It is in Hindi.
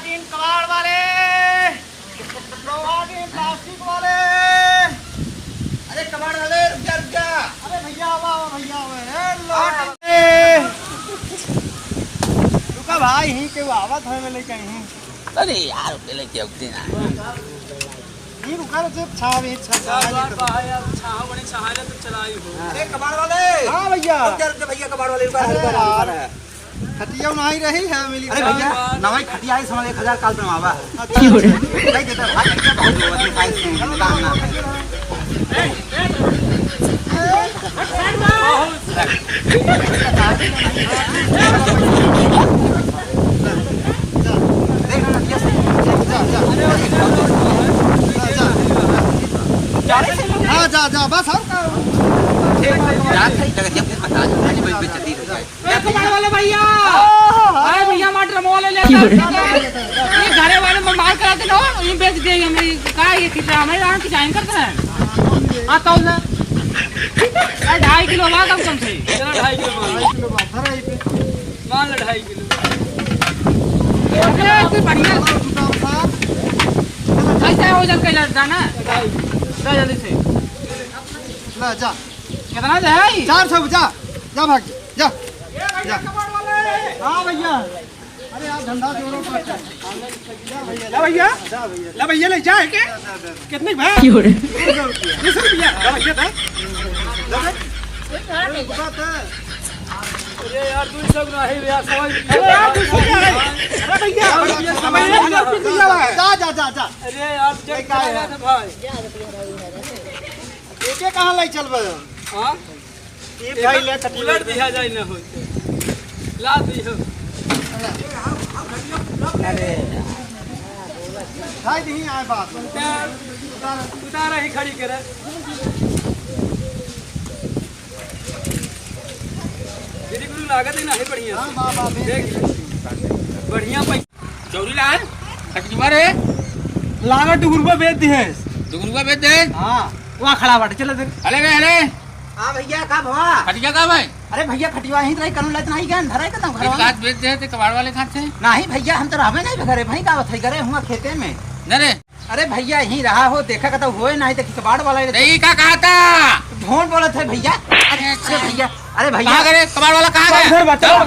लोहाटीन कबाड़ वाले, लोहाटीन प्लास्टिक वाले। अरे कबाड़ वाले रुक जा। अरे भैया भैया रुका भाई ही के आवत है मैं लेके आई हूं। अरे यार पहले क्या उठते ना ये रुका रे जब छाव ही छा भाई अब छाव बने छहाले तो चलाई हो। अरे कबाड़ वाले हां भैया रुक जा भैया कबाड़ वाले रुका खटिया नहीं रही है मिली। अरे भैया नवाई खटिया है समझ 1000 काल पे मावा की हो नहीं देता भाई क्या बहुत होती साइज से काम ना हां जा बस और यार सही जगह जब बता दो आज भाई बेइज्जती हो जाए। कबाड़ वाले भैया, अरे भैया माटर मोले ले ये घरे वाले में मार कराते ना ये बेच दे हमें का ये कितना हमें रान की जाइन करते हैं। हां तो ना 2.5 किलो ला कम से चलो 2.5 किलो मान लो 2.5 किलो। अरे कोई बढ़िया कैसे हो जाए कैसा ना जल्दी से ला जा कितना है 400 जा भाग जा जा हां भैया। अरे आप धंधा जोरों पर जा भैया ला भैया ले जाए के कितने भाई की हो रहे 200 रुपया ला भैया था अरे यार 200 नहीं यार समझ अरे यार 200 क्या है अरे भैया जा अरे यार चेक क्या है? करा भाई एके कहां ले चलबे हां ये भाई ले उलट दिया जाए ना हो ला दियो। अरे भाई नहीं आए बात उतारा ही खड़ी करे दीदी गुरु लागत ही नहीं बढ़िया हां बाबा देख बढ़िया पैसा चौरी लाल कटजुआ रे लागत डुगुरबा बेच दी है दुगुरुआ बेच दे। हां वहां खड़ा बाटे चल दे अरे हां भैया का भवा खटिया का भाई अरे भैया खटिया ही रही कनु लत नहीं गन धरे कदम घर काट बेच दे ते कबाड़ वाले खाते नहीं भैया हम तो रहबे नहीं घरे भाई का बथई करे हुआ खेते में। नरे अरे भैया यहीं रहा हो देखा का तो होए नहीं तो कबाड़ वाला नहीं का कहा था ढोंड बोला था भैया। अरे भैया अरे भैया कहां गए कबाड़ वाला कहां गया बचाओ